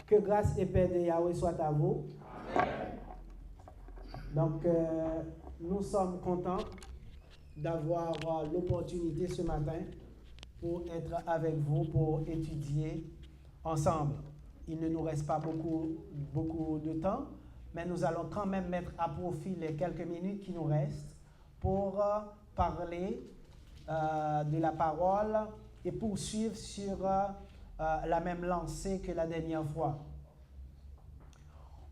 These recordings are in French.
Que grâce et paix de Yahweh soit à vous. Donc, nous sommes contents d'avoir l'opportunité ce matin pour être avec vous, pour étudier ensemble. Il ne nous reste pas beaucoup de temps, mais nous allons quand même mettre à profit les quelques minutes qui nous restent pour parler de la parole et poursuivre sur la même lancée que la dernière fois.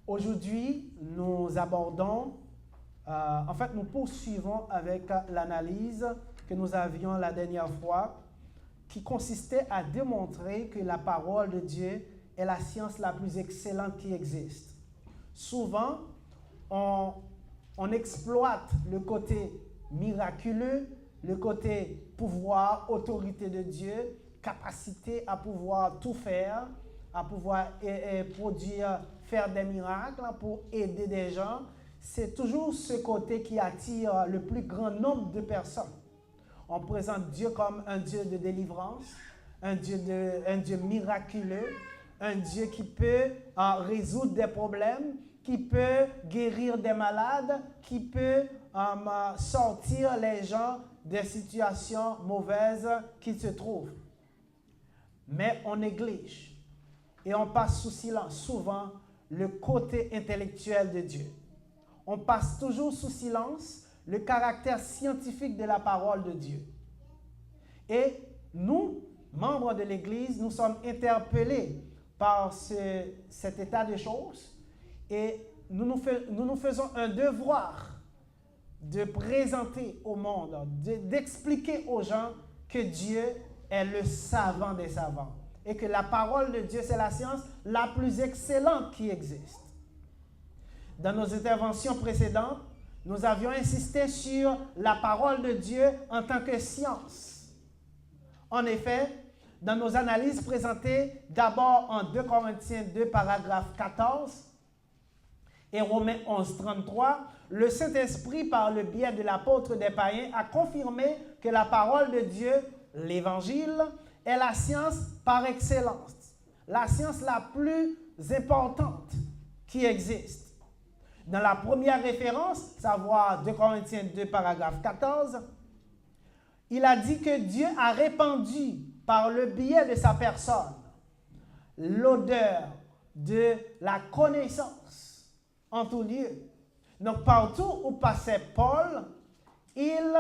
Aujourd'hui, nous abordons, nous poursuivons avec l'analyse que nous avions la dernière fois, qui consistait à démontrer que la parole de Dieu est la science la plus excellente qui existe. Souvent, on exploite le côté miraculeux, le côté pouvoir, autorité de Dieu, capacité à pouvoir tout faire, à pouvoir produire, faire des miracles pour aider des gens. C'est toujours ce côté qui attire le plus grand nombre de personnes. On présente Dieu comme un Dieu de délivrance, un Dieu miraculeux, un Dieu qui peut résoudre des problèmes, qui peut guérir des malades, qui peut sortir les gens des situations mauvaises qu'ils se trouvent. Mais on néglige et on passe sous silence souvent le côté intellectuel de Dieu. On passe toujours sous silence le caractère scientifique de la parole de Dieu. Et nous, membres de l'Église, nous sommes interpellés par cet état de choses et nous nous faisons un devoir de présenter au monde, d'expliquer aux gens que Dieu est le savant des savants et que la parole de Dieu, c'est la science la plus excellente qui existe. Dans nos interventions précédentes, nous avions insisté sur la parole de Dieu en tant que science. En effet, dans nos analyses présentées d'abord en 2 Corinthiens 2, paragraphe 14 et Romains 11, 33, le Saint-Esprit, par le biais de l'apôtre des païens, a confirmé que la parole de Dieu, l'Évangile, est la science par excellence, la science la plus importante qui existe. Dans la première référence, savoir 2 Corinthiens 2, paragraphe 14, il a dit que Dieu a répandu par le biais de sa personne l'odeur de la connaissance en tout lieu. Donc partout où passait Paul, il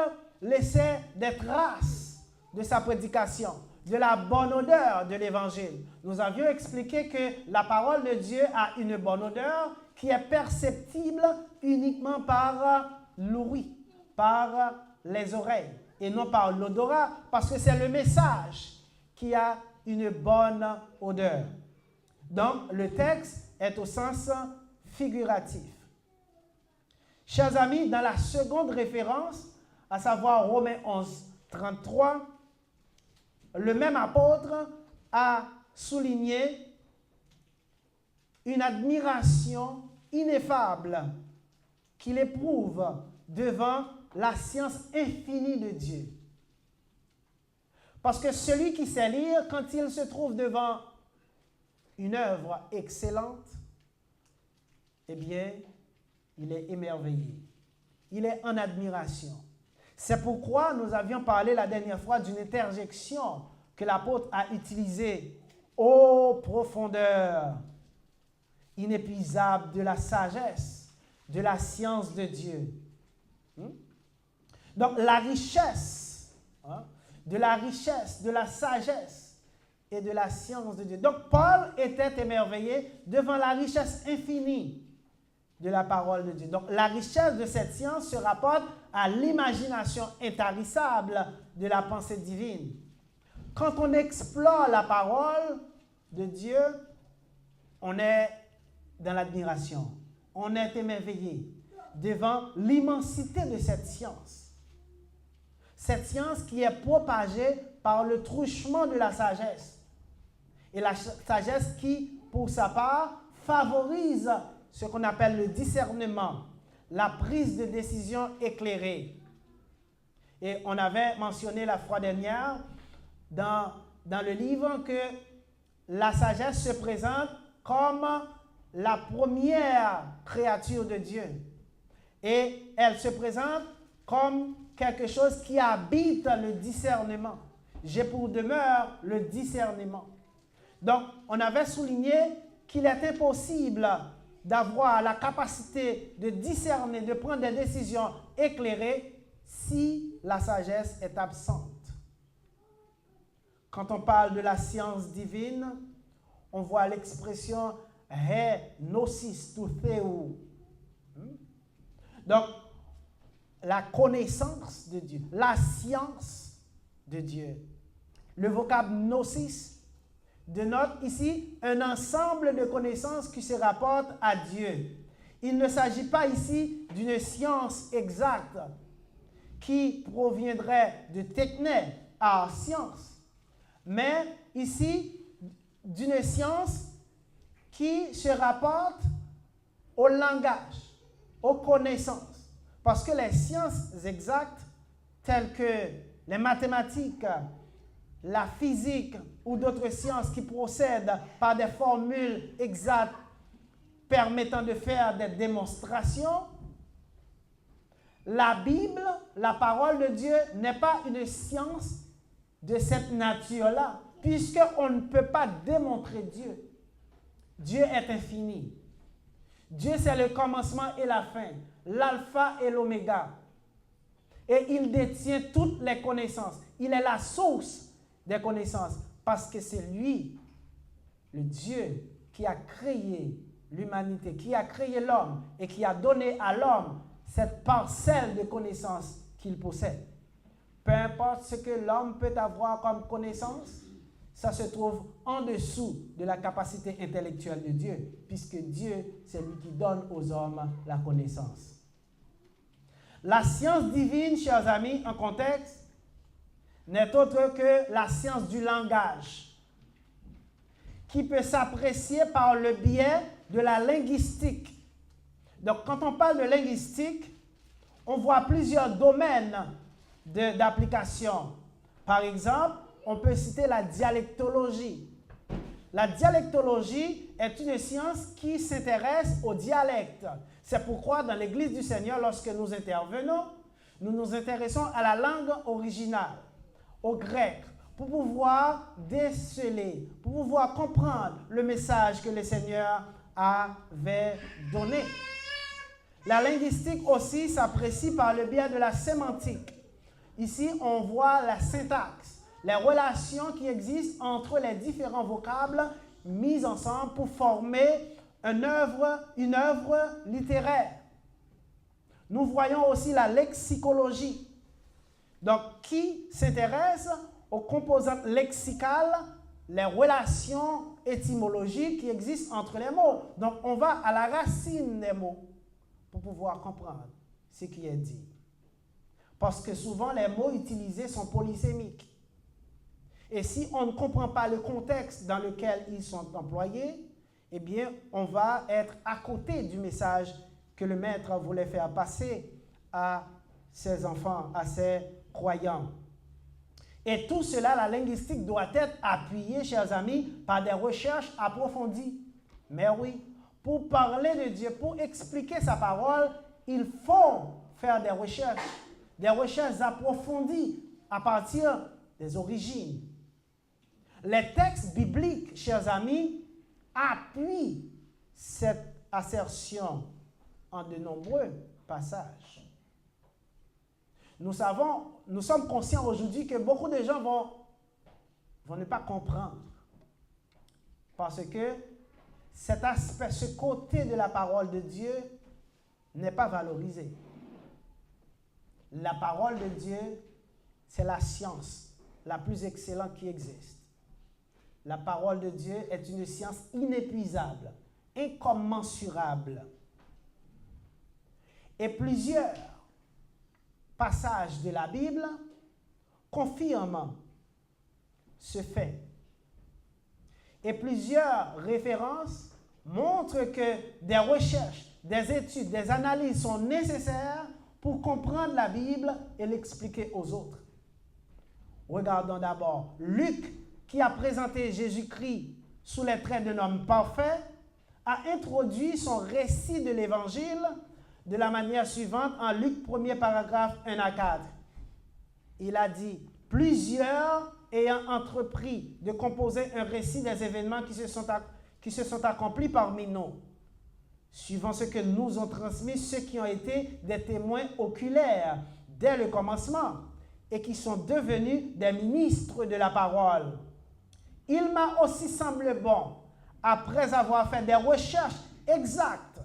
laissait des traces de sa prédication, de la bonne odeur de l'Évangile. Nous avions expliqué que la parole de Dieu a une bonne odeur qui est perceptible uniquement par l'ouïe, par les oreilles, et non par l'odorat, parce que c'est le message qui a une bonne odeur. Donc, le texte est au sens figuratif. Chers amis, dans la seconde référence, à savoir Romains 11, 33, le même apôtre a souligné une admiration ineffable qu'il éprouve devant la science infinie de Dieu. Parce que celui qui sait lire, quand il se trouve devant une œuvre excellente, eh bien, il est émerveillé. Il est en admiration. C'est pourquoi nous avions parlé la dernière fois d'une interjection que l'apôtre a utilisée. Ô profondeur inépuisable de la sagesse, de la science de Dieu. Donc la richesse, de la sagesse et de la science de Dieu. Donc Paul était émerveillé devant la richesse infinie de la parole de Dieu. Donc la richesse de cette science se rapporte à l'imagination intarissable de la pensée divine. Quand on explore la parole de Dieu, on est dans l'admiration, on est émerveillé devant l'immensité de cette science. Cette science qui est propagée par le truchement de la sagesse. Et la sagesse qui, pour sa part, favorise ce qu'on appelle le discernement, la prise de décision éclairée. Et on avait mentionné la fois dernière dans le livre que la sagesse se présente comme la première créature de Dieu. Et elle se présente comme quelque chose qui habite le discernement. J'ai pour demeure le discernement. Donc, on avait souligné qu'il est impossible d'avoir la capacité de discerner, de prendre des décisions éclairées si la sagesse est absente. Quand on parle de la science divine, on voit l'expression « he gnosis to theo ». Donc, la connaissance de Dieu, la science de Dieu. Le vocable gnosis dénote ici un ensemble de connaissances qui se rapportent à Dieu. Il ne s'agit pas ici d'une science exacte qui proviendrait de techné à science, mais ici d'une science qui se rapporte au langage, aux connaissances. Parce que les sciences exactes, telles que les mathématiques, la physique ou d'autres sciences qui procèdent par des formules exactes permettant de faire des démonstrations, la Bible, la parole de Dieu, n'est pas une science de cette nature-là, puisqu'on ne peut pas démontrer Dieu. Dieu est infini. Dieu, c'est le commencement et la fin, l'alpha et l'oméga. Et il détient toutes les connaissances. Il est la source des connaissances, parce que c'est lui, le Dieu, qui a créé l'humanité, qui a créé l'homme et qui a donné à l'homme cette parcelle de connaissances qu'il possède. Peu importe ce que l'homme peut avoir comme connaissance, ça se trouve en dessous de la capacité intellectuelle de Dieu, puisque Dieu, c'est lui qui donne aux hommes la connaissance. La science divine, chers amis, en contexte, n'est autre que la science du langage, qui peut s'apprécier par le biais de la linguistique. Donc, quand on parle de linguistique, on voit plusieurs domaines d'application. Par exemple, on peut citer la dialectologie. La dialectologie est une science qui s'intéresse au dialecte. C'est pourquoi dans l'Église du Seigneur, lorsque nous intervenons, nous nous intéressons à la langue originale, au grec, pour pouvoir déceler, pour pouvoir comprendre le message que le Seigneur avait donné. La linguistique aussi s'apprécie par le biais de la sémantique. Ici, on voit la syntaxe, les relations qui existent entre les différents vocables mis ensemble pour former une œuvre littéraire. Nous voyons aussi la lexicologie, donc qui s'intéresse aux composantes lexicales, les relations étymologiques qui existent entre les mots. Donc on va à la racine des mots pour pouvoir comprendre ce qui est dit. Parce que souvent les mots utilisés sont polysémiques. Et si on ne comprend pas le contexte dans lequel ils sont employés, eh bien, on va être à côté du message que le maître voulait faire passer à ses enfants, à ses croyants. Et tout cela, la linguistique doit être appuyée, chers amis, par des recherches approfondies. Mais oui, pour parler de Dieu, pour expliquer sa parole, il faut faire des recherches approfondies à partir des origines. Les textes bibliques, chers amis, appuient cette assertion en de nombreux passages. Nous sommes conscients aujourd'hui que beaucoup de gens vont ne pas comprendre parce que cet aspect, ce côté de la parole de Dieu n'est pas valorisé. La parole de Dieu, c'est la science la plus excellente qui existe. La parole de Dieu est une science inépuisable, incommensurable. Et plusieurs passages de la Bible confirment ce fait. Et plusieurs références montrent que des recherches, des études, des analyses sont nécessaires pour comprendre la Bible et l'expliquer aux autres. Regardons d'abord Luc, qui a présenté Jésus-Christ sous les traits d'un homme parfait, a introduit son récit de l'Évangile de la manière suivante en Luc 1er paragraphe 1 à 4. Il a dit, plusieurs ayant entrepris de composer un récit des événements qui se sont accomplis parmi nous, suivant ce que nous ont transmis ceux qui ont été des témoins oculaires dès le commencement et qui sont devenus des ministres de la parole. Il m'a aussi semblé bon, après avoir fait des recherches exactes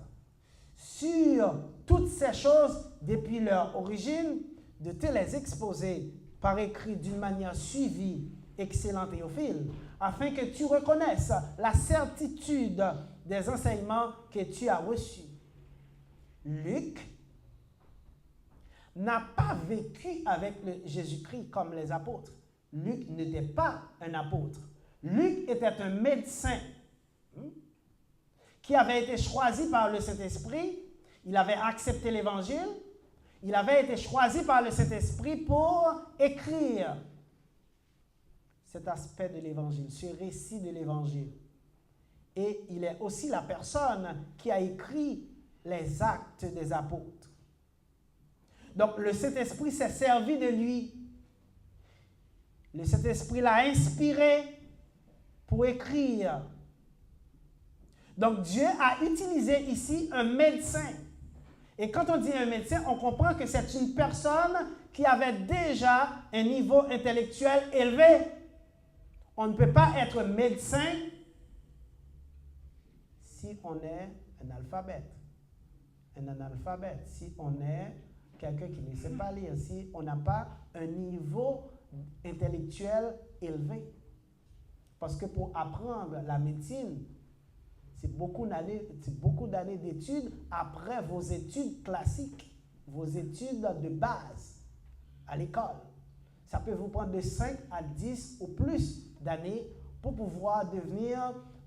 sur toutes ces choses depuis leur origine, de te les exposer par écrit d'une manière suivie, excellente Théophile, afin que tu reconnaisses la certitude des enseignements que tu as reçus. Luc n'a pas vécu avec Jésus-Christ comme les apôtres. Luc n'était pas un apôtre. Luc était un médecin qui avait été choisi par le Saint-Esprit. Il avait accepté l'Évangile. Il avait été choisi par le Saint-Esprit pour écrire cet aspect de l'Évangile, ce récit de l'Évangile. Et il est aussi la personne qui a écrit les actes des apôtres. Donc, le Saint-Esprit s'est servi de lui. Le Saint-Esprit l'a inspiré pour écrire. Donc, Dieu a utilisé ici un médecin. Et quand on dit un médecin, on comprend que c'est une personne qui avait déjà un niveau intellectuel élevé. On ne peut pas être médecin si on est un alphabète. Un analphabète, si on est quelqu'un qui ne sait pas lire, si on n'a pas un niveau intellectuel élevé. Parce que pour apprendre la médecine, c'est beaucoup d'années d'études après vos études classiques, vos études de base à l'école. Ça peut vous prendre de 5 à 10 ou plus d'années pour pouvoir devenir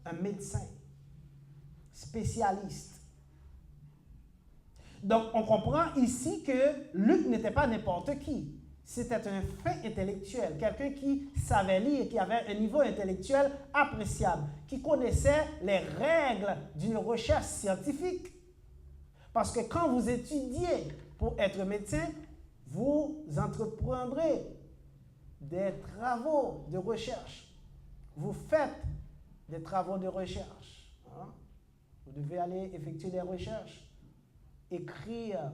un médecin spécialiste. Donc, on comprend ici que Luc n'était pas n'importe qui. C'était un fin intellectuel, quelqu'un qui savait lire, qui avait un niveau intellectuel appréciable, qui connaissait les règles d'une recherche scientifique. Parce que quand vous étudiez pour être médecin, vous entreprendrez des travaux de recherche. Vous faites des travaux de recherche. Vous devez aller effectuer des recherches, écrire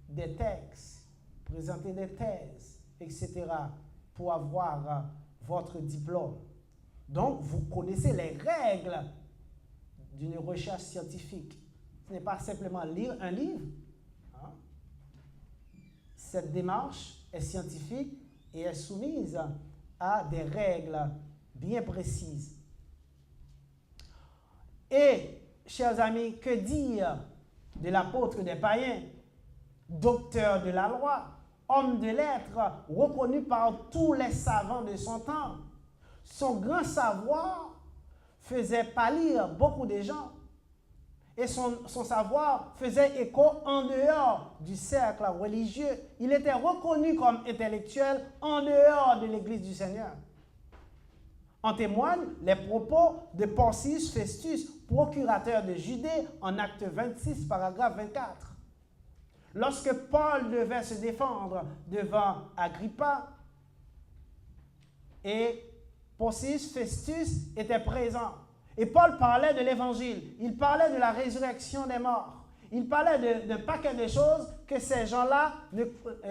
des textes, présenter des thèses, etc., pour avoir votre diplôme. Donc, vous connaissez les règles d'une recherche scientifique. Ce n'est pas simplement lire un livre. Cette démarche est scientifique et est soumise à des règles bien précises. Et, chers amis, que dire de l'apôtre des païens, docteur de la loi, homme de lettres, reconnu par tous les savants de son temps? Son grand savoir faisait pâlir beaucoup de gens. Et son savoir faisait écho en dehors du cercle religieux. Il était reconnu comme intellectuel en dehors de l'Église du Seigneur. En témoignent les propos de Porcius Festus, procurateur de Judée, en acte 26, paragraphe 24. Lorsque Paul devait se défendre devant Agrippa, et Porcius Festus était présent. Et Paul parlait de l'Évangile, il parlait de la résurrection des morts, il parlait d'un paquet de choses que ces gens-là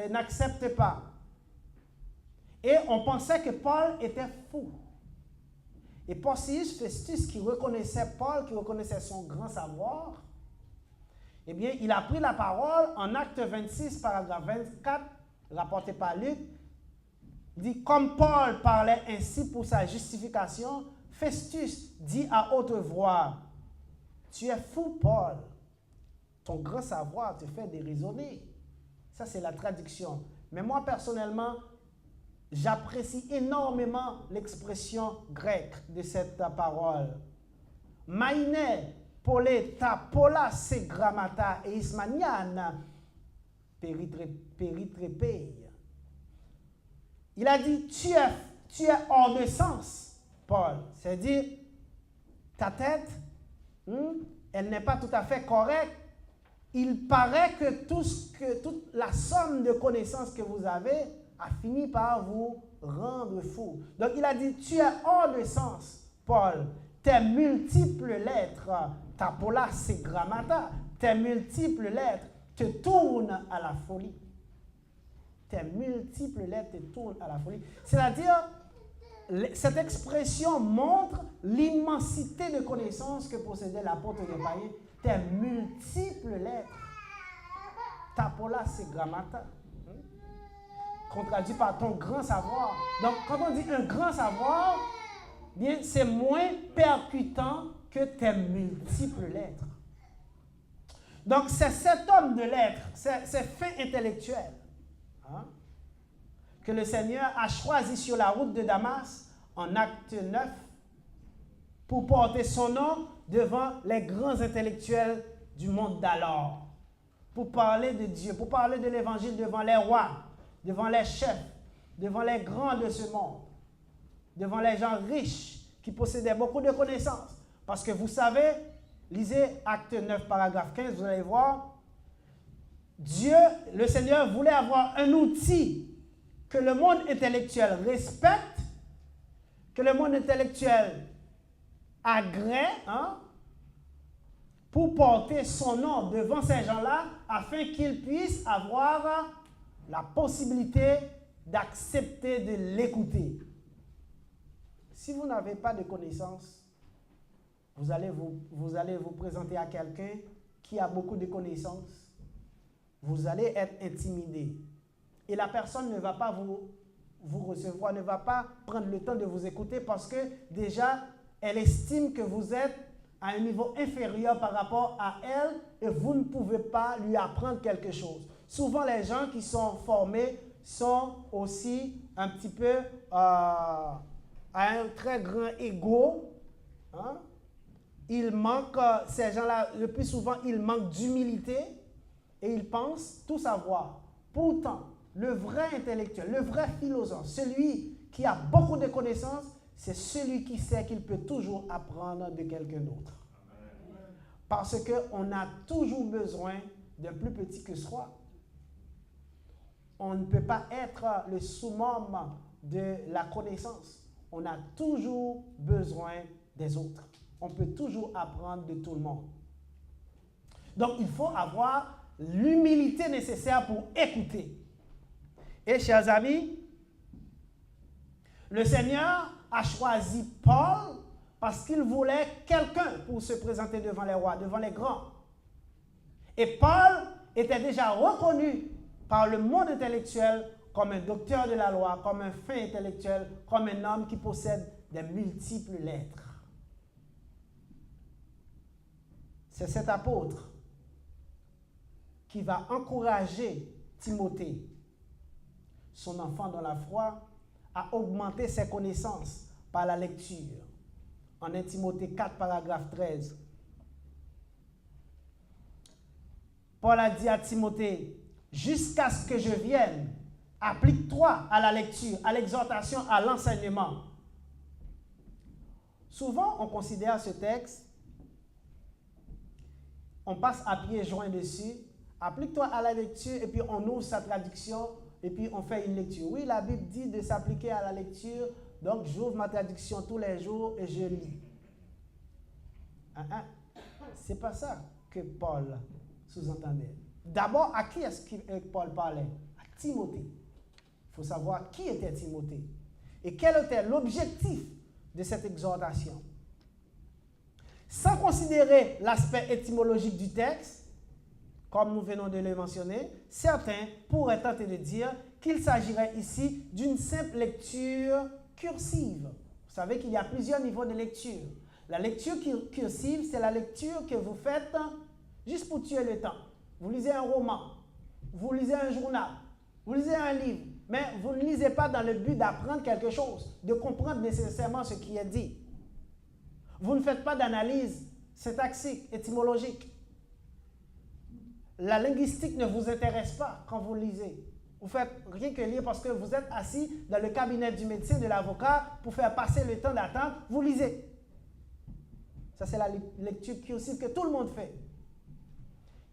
n'acceptent pas. Et on pensait que Paul était fou. Et Porcius Festus, qui reconnaissait Paul, qui reconnaissait son grand savoir, eh bien, il a pris la parole en acte 26, paragraphe 24, rapporté par Luc, dit, comme Paul parlait ainsi pour sa justification, Festus dit à haute voix, « Tu es fou, Paul. Ton grand savoir te fait déraisonner. » Ça, c'est la traduction. Mais moi, personnellement, j'apprécie énormément l'expression grecque de cette parole. « Maïne, poleta, pola, se grammata, et ismanian, peritrepei. » Il a dit, tu es hors de sens, Paul. C'est-à-dire, ta tête elle n'est pas tout à fait correcte. Il paraît que toute la somme de connaissances que vous avez a fini par vous rendre fou. Donc il a dit, tu es hors de sens, Paul. Tes multiples lettres, tapola, c'est grammata, tes multiples lettres te tournent à la folie. Tes multiples lettres te tournent à la folie. C'est-à-dire, cette expression montre l'immensité de connaissances que possédait l'apôtre des païens. Tes multiples lettres. Tapola, c'est grammata. Qu'on traduit par ton grand savoir. Donc, quand on dit un grand savoir, bien, c'est moins percutant que tes multiples lettres. Donc, c'est cet homme de lettres, c'est fin intellectuel, que le Seigneur a choisi sur la route de Damas, en acte 9, pour porter son nom devant les grands intellectuels du monde d'alors, pour parler de Dieu, pour parler de l'Évangile devant les rois, devant les chefs, devant les grands de ce monde, devant les gens riches qui possédaient beaucoup de connaissances. Parce que vous savez, lisez Acte 9, paragraphe 15, vous allez voir, Dieu, le Seigneur, voulait avoir un outil que le monde intellectuel respecte, que le monde intellectuel agrée, pour porter son nom devant ces gens-là, afin qu'ils puissent avoir la possibilité d'accepter de l'écouter. Si vous n'avez pas de connaissances, vous allez vous présenter à quelqu'un qui a beaucoup de connaissances. Vous allez être intimidé. Et la personne ne va pas vous recevoir, ne va pas prendre le temps de vous écouter parce que déjà, elle estime que vous êtes à un niveau inférieur par rapport à elle et vous ne pouvez pas lui apprendre quelque chose. Souvent, les gens qui sont formés sont aussi un petit peu à un très grand ego. Ils manquent, ces gens-là, le plus souvent, ils manquent d'humilité et ils pensent tout savoir. Pourtant, le vrai intellectuel, le vrai philosophe, celui qui a beaucoup de connaissances, c'est celui qui sait qu'il peut toujours apprendre de quelqu'un d'autre. Parce qu'on a toujours besoin d'un plus petit que soi. On ne peut pas être le summum de la connaissance. On a toujours besoin des autres. On peut toujours apprendre de tout le monde. Donc, il faut avoir l'humilité nécessaire pour écouter. Et, chers amis, le Seigneur a choisi Paul parce qu'il voulait quelqu'un pour se présenter devant les rois, devant les grands. Et Paul était déjà reconnu par le monde intellectuel comme un docteur de la loi, comme un fin intellectuel, comme un homme qui possède des multiples lettres. C'est cet apôtre qui va encourager Timothée, son enfant dans la foi, à augmenter ses connaissances par la lecture. En 1 Timothée 4, paragraphe 13. Paul a dit à Timothée, jusqu'à ce que je vienne, applique-toi à la lecture, à l'exhortation, à l'enseignement. Souvent, on considère ce texte, on passe à pieds joints dessus, applique-toi à la lecture et puis on ouvre sa traduction et puis on fait une lecture. Oui, la Bible dit de s'appliquer à la lecture, donc j'ouvre ma traduction tous les jours et je lis. C'est pas ça que Paul sous-entendait. D'abord, à qui est-ce que Paul parlait? À Timothée. Il faut savoir qui était Timothée et quel était l'objectif de cette exhortation. Sans considérer l'aspect étymologique du texte, comme nous venons de le mentionner, certains pourraient tenter de dire qu'il s'agirait ici d'une simple lecture cursive. Vous savez qu'il y a plusieurs niveaux de lecture. La lecture cursive, c'est la lecture que vous faites juste pour tuer le temps. Vous lisez un roman, vous lisez un journal, vous lisez un livre, mais vous ne lisez pas dans le but d'apprendre quelque chose, de comprendre nécessairement ce qui est dit. Vous ne faites pas d'analyse syntaxique, étymologique. La linguistique ne vous intéresse pas quand vous lisez. Vous faites rien que lire parce que vous êtes assis dans le cabinet du médecin, de l'avocat, pour faire passer le temps d'attente, vous lisez. Ça, c'est la lecture cursive que tout le monde fait.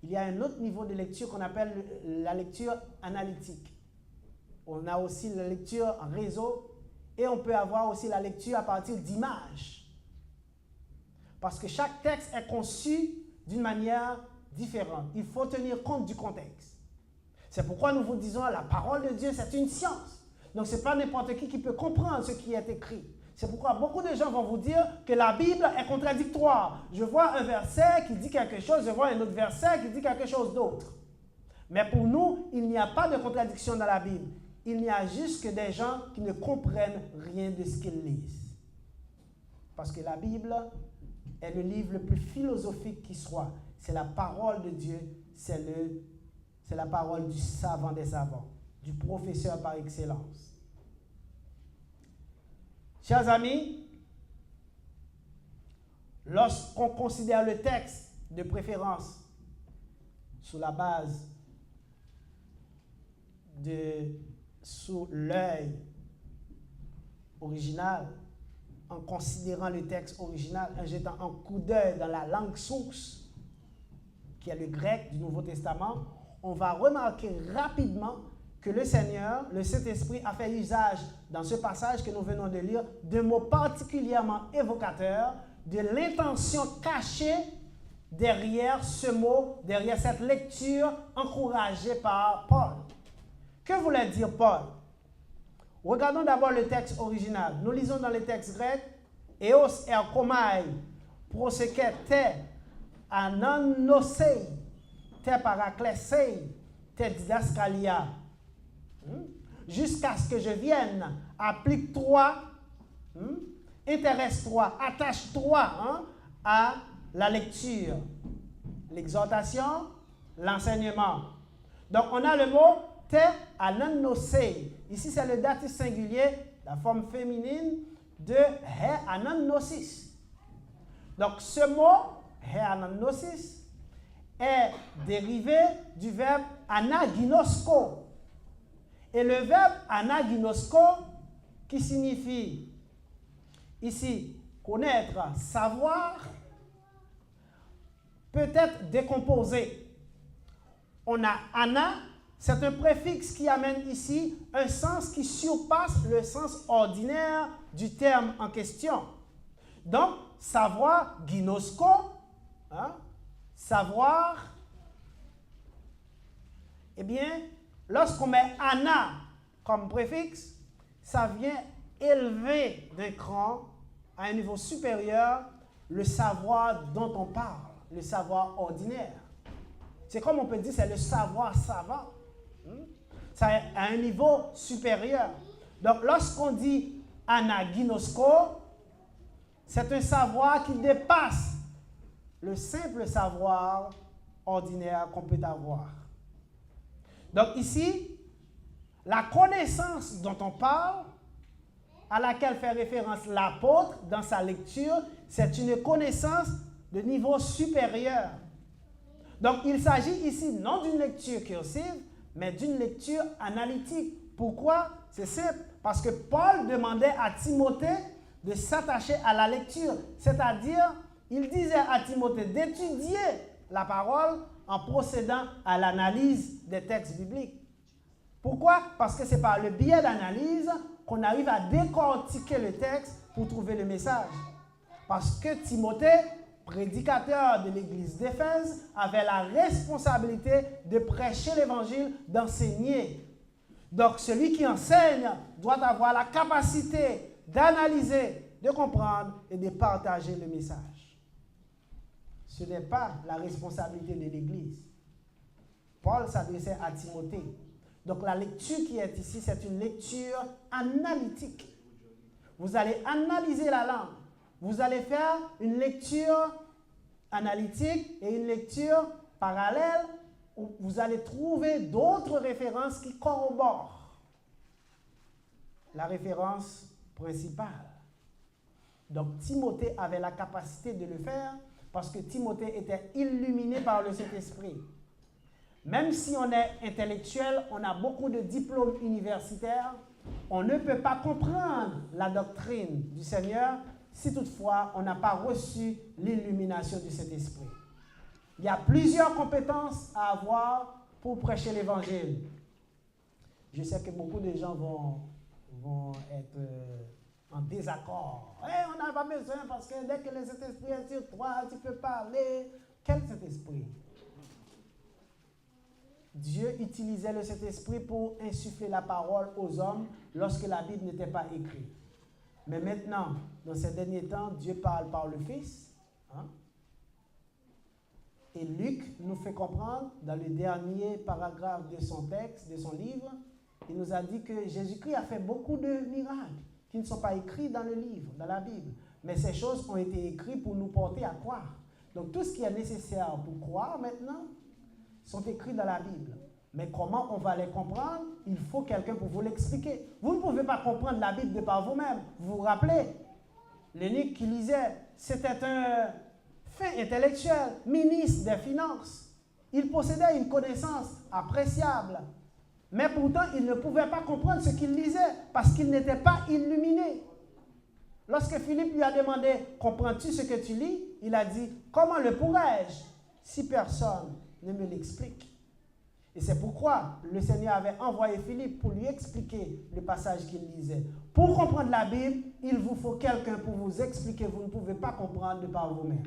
Il y a un autre niveau de lecture qu'on appelle la lecture analytique. On a aussi la lecture en réseau et on peut avoir aussi la lecture à partir d'images. Parce que chaque texte est conçu d'une manière différente. Il faut tenir compte du contexte. C'est pourquoi nous vous disons la parole de Dieu, c'est une science. Donc, ce n'est pas n'importe qui peut comprendre ce qui est écrit. C'est pourquoi beaucoup de gens vont vous dire que la Bible est contradictoire. Je vois un verset qui dit quelque chose, je vois un autre verset qui dit quelque chose d'autre. Mais pour nous, il n'y a pas de contradiction dans la Bible. Il n'y a juste que des gens qui ne comprennent rien de ce qu'ils lisent. Parce que la Bible est le livre le plus philosophique qui soit. C'est la parole de Dieu, c'est la parole du savant des savants, du professeur par excellence. Chers amis, lorsqu'on considère le texte de préférence sous la base sous l'œil original, en considérant le texte original, en jetant un coup d'œil dans la langue source, qui est le grec du Nouveau Testament, on va remarquer rapidement que le Seigneur, le Saint-Esprit, a fait usage, dans ce passage que nous venons de lire, de mots particulièrement évocateurs, de l'intention cachée derrière ce mot, derrière cette lecture encouragée par Paul. Que voulait dire Paul? Regardons d'abord le texte original. Nous lisons dans le texte grec, « Eos erkomai proseke te ananosei te paraklesei te didaskalia. » Jusqu'à ce que je vienne, applique-toi, intéresse-toi, attache-toi à la lecture, l'exhortation, l'enseignement. Donc, on a le mot te ananosei. Ici, c'est le datif singulier, la forme féminine de he ananosis. Donc, ce mot, he ananosis, est dérivé du verbe anaginosko. Et le verbe anaginosko, qui signifie ici connaître, savoir, peut être décomposé. On a ana, c'est un préfixe qui amène ici un sens qui surpasse le sens ordinaire du terme en question. Donc, savoir, ginosko, savoir, eh bien, lorsqu'on met ana comme préfixe, ça vient élever d'un cran à un niveau supérieur le savoir dont on parle, le savoir ordinaire. C'est comme on peut dire, c'est le savoir savant. Ça est à un niveau supérieur. Donc, lorsqu'on dit anaginosko, c'est un savoir qui dépasse le simple savoir ordinaire qu'on peut avoir. Donc ici, la connaissance dont on parle, à laquelle fait référence l'apôtre dans sa lecture, c'est une connaissance de niveau supérieur. Donc il s'agit ici non d'une lecture cursive, mais d'une lecture analytique. Pourquoi? C'est simple, parce que Paul demandait à Timothée de s'attacher à la lecture, c'est-à-dire, il disait à Timothée d'étudier la parole en procédant à l'analyse des textes bibliques. Pourquoi? Parce que c'est par le biais d'analyse qu'on arrive à décortiquer le texte pour trouver le message. Parce que Timothée, prédicateur de l'église d'Éphèse, avait la responsabilité de prêcher l'évangile, d'enseigner. Donc celui qui enseigne doit avoir la capacité d'analyser, de comprendre et de partager le message. Ce n'est pas la responsabilité de l'Église. Paul s'adressait à Timothée. Donc la lecture qui est ici, c'est une lecture analytique. Vous allez analyser la langue. Vous allez faire une lecture analytique et une lecture parallèle où vous allez trouver d'autres références qui corroborent la référence principale. Donc Timothée avait la capacité de le faire parce que Timothée était illuminé par le Saint-Esprit. Même si on est intellectuel, on a beaucoup de diplômes universitaires, on ne peut pas comprendre la doctrine du Seigneur si toutefois on n'a pas reçu l'illumination du Saint-Esprit. Il y a plusieurs compétences à avoir pour prêcher l'Évangile. Je sais que beaucoup de gens vont être en désaccord. On n'a pas besoin parce que dès que le Saint-Esprit est sur toi, tu peux parler. Quel Saint-Esprit? Dieu utilisait le Saint-Esprit pour insuffler la parole aux hommes lorsque la Bible n'était pas écrite. Mais maintenant, dans ces derniers temps, Dieu parle par le Fils. Et Luc nous fait comprendre, dans le dernier paragraphe de son texte, de son livre, il nous a dit que Jésus-Christ a fait beaucoup de miracles qui ne sont pas écrits dans le livre, dans la Bible. Mais ces choses ont été écrites pour nous porter à croire. Donc tout ce qui est nécessaire pour croire maintenant sont écrits dans la Bible. Mais comment on va les comprendre? Il faut quelqu'un pour vous l'expliquer. Vous ne pouvez pas comprendre la Bible de par vous-même. Vous vous rappelez, l'eunuque qui lisait, c'était un fin intellectuel, ministre des Finances. Il possédait une connaissance appréciable. Mais pourtant, il ne pouvait pas comprendre ce qu'il lisait parce qu'il n'était pas illuminé. Lorsque Philippe lui a demandé « Comprends-tu ce que tu lis ?» Il a dit « Comment le pourrais-je si personne ne me l'explique ?» Et c'est pourquoi le Seigneur avait envoyé Philippe pour lui expliquer le passage qu'il lisait. Pour comprendre la Bible, il vous faut quelqu'un pour vous expliquer. Vous ne pouvez pas comprendre de par vous-même.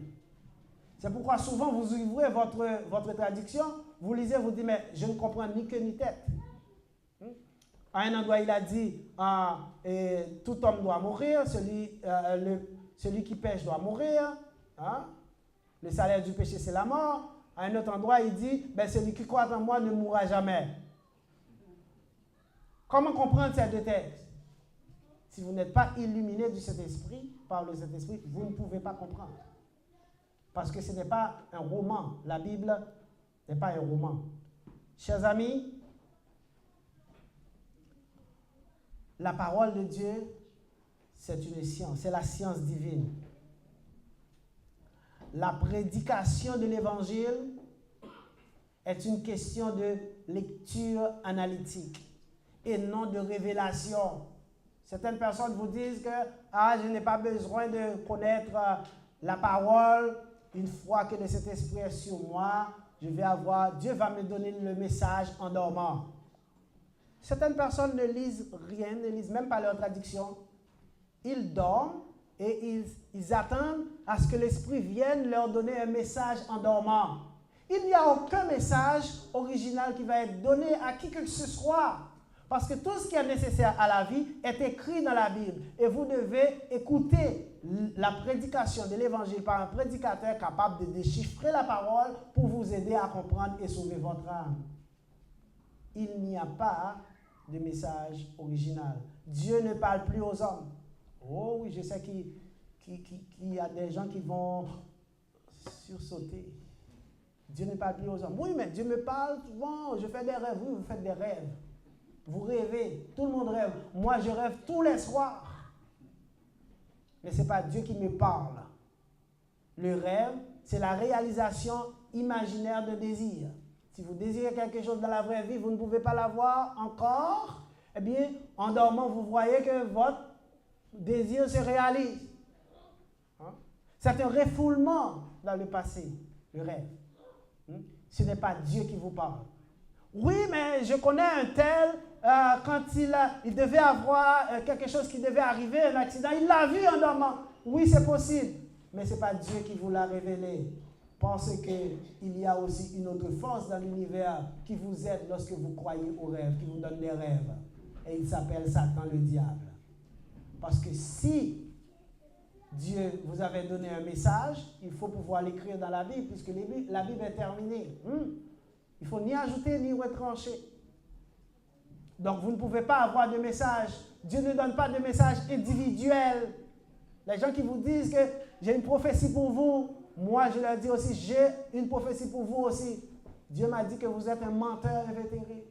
C'est pourquoi souvent vous ouvrez votre traduction, vous lisez, vous dites « Mais je ne comprends ni queue ni tête. » À un endroit, il a dit tout homme doit mourir, celui qui pêche doit mourir. Le salaire du péché, c'est la mort. À un autre endroit, il dit celui qui croit en moi ne mourra jamais. Comment comprendre ces deux textes? Si vous n'êtes pas illuminé du Saint-Esprit, par le Saint-Esprit, vous ne pouvez pas comprendre. Parce que ce n'est pas un roman. La Bible n'est pas un roman. Chers amis, la parole de Dieu, c'est une science, c'est la science divine. La prédication de l'Évangile est une question de lecture analytique et non de révélation. Certaines personnes vous disent que je n'ai pas besoin de connaître la parole. Une fois que le Saint-Esprit est sur moi, Dieu va me donner le message en dormant. Certaines personnes ne lisent rien, ne lisent même pas leur traduction. Ils dorment et ils attendent à ce que l'Esprit vienne leur donner un message en dormant. Il n'y a aucun message original qui va être donné à qui que ce soit. Parce que tout ce qui est nécessaire à la vie est écrit dans la Bible. Et vous devez écouter la prédication de l'Évangile par un prédicateur capable de déchiffrer la parole pour vous aider à comprendre et sauver votre âme. Il n'y a pas de message original. Dieu ne parle plus aux hommes. Oh oui, je sais qu'il y a des gens qui vont sursauter. Dieu ne parle plus aux hommes. Oui, mais Dieu me parle souvent, je fais des rêves. Oui, vous faites des rêves. Vous rêvez, tout le monde rêve. Moi, je rêve tous les soirs. Mais ce n'est pas Dieu qui me parle. Le rêve, c'est la réalisation imaginaire de désir. Si vous désirez quelque chose dans la vraie vie, vous ne pouvez pas l'avoir encore. Eh bien, en dormant, vous voyez que votre désir se réalise. C'est un refoulement dans le passé, le rêve. Ce n'est pas Dieu qui vous parle. Oui, mais je connais un tel, quand il devait avoir quelque chose qui devait arriver, un accident, il l'a vu en dormant. Oui, c'est possible, mais ce n'est pas Dieu qui vous l'a révélé. Parce qu'il y a aussi une autre force dans l'univers qui vous aide lorsque vous croyez aux rêves, qui vous donne des rêves. Et il s'appelle Satan le diable. Parce que si Dieu vous avait donné un message, il faut pouvoir l'écrire dans la Bible, puisque la Bible est terminée. Il ne faut ni ajouter ni retrancher. Donc vous ne pouvez pas avoir de message. Dieu ne donne pas de message individuel. Les gens qui vous disent que j'ai une prophétie pour vous, moi je leur dis aussi, j'ai une prophétie pour vous aussi. Dieu m'a dit que vous êtes un menteur invétéré.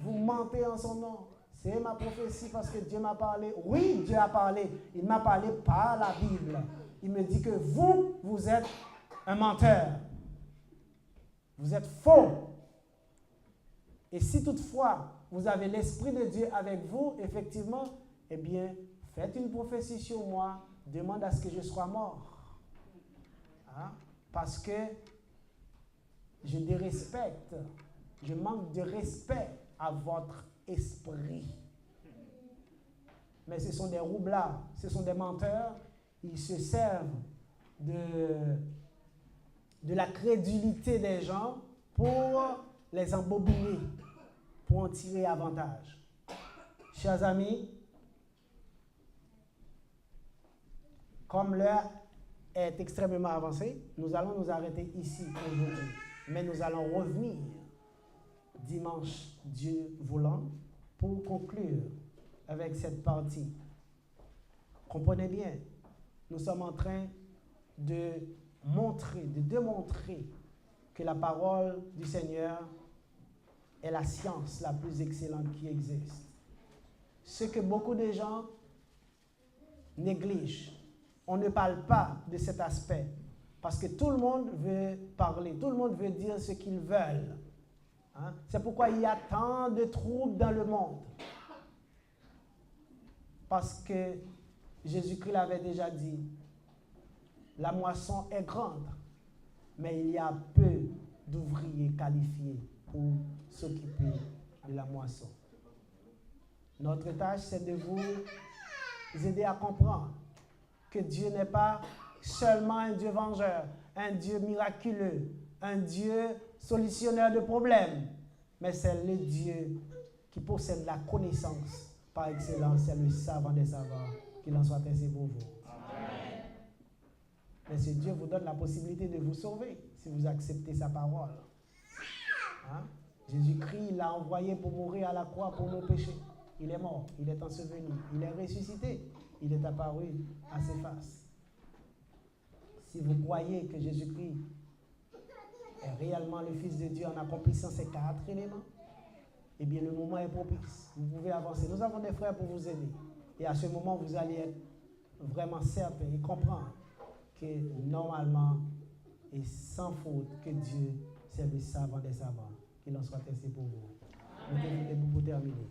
Vous mentez en son nom. C'est ma prophétie parce que Dieu m'a parlé. Oui, Dieu a parlé. Il m'a parlé par la Bible. Il me dit que vous êtes un menteur. Vous êtes faux. Et si toutefois, vous avez l'Esprit de Dieu avec vous, effectivement, eh bien, faites une prophétie sur moi. demande à ce que je sois mort. Hein? Parce que je dérespecte, je manque de respect à votre esprit. Mais ce sont des roublards, ce sont des menteurs. Ils se servent de la crédulité des gens pour les embobiner, pour en tirer avantage. Chers amis, comme l'heure est extrêmement avancée, nous allons nous arrêter ici aujourd'hui. Mais nous allons revenir dimanche, Dieu voulant, pour conclure avec cette partie. Comprenez bien, nous sommes en train de démontrer que la parole du Seigneur est la science la plus excellente qui existe. Ce que beaucoup de gens négligent. On ne parle pas de cet aspect parce que tout le monde veut parler, tout le monde veut dire ce qu'ils veulent. Hein? C'est pourquoi il y a tant de troubles dans le monde. Parce que Jésus-Christ l'avait déjà dit, la moisson est grande, mais il y a peu d'ouvriers qualifiés pour s'occuper de la moisson. Notre tâche, c'est de vous aider à comprendre que Dieu n'est pas seulement un Dieu vengeur, un Dieu miraculeux, un Dieu solutionnaire de problèmes, mais c'est le Dieu qui possède la connaissance par excellence, c'est le savant des savants. Qu'il en soit ainsi pour vous. Amen. Mais ce Dieu vous donne la possibilité de vous sauver si vous acceptez sa parole. Hein? Jésus-Christ l'a envoyé pour mourir à la croix pour nos péchés. Il est mort, il est enseveli, il est ressuscité, il est apparu à ses faces. Si vous croyez que Jésus-Christ est réellement le Fils de Dieu en accomplissant ces 4 éléments, eh bien le moment est propice. Vous pouvez avancer. Nous avons des frères pour vous aider. Et à ce moment, vous allez être vraiment certain et comprendre que normalement et sans faute que Dieu, c'est le savant des savants. Qu'il en soit ainsi pour vous. Mettez-vous debout pour terminer.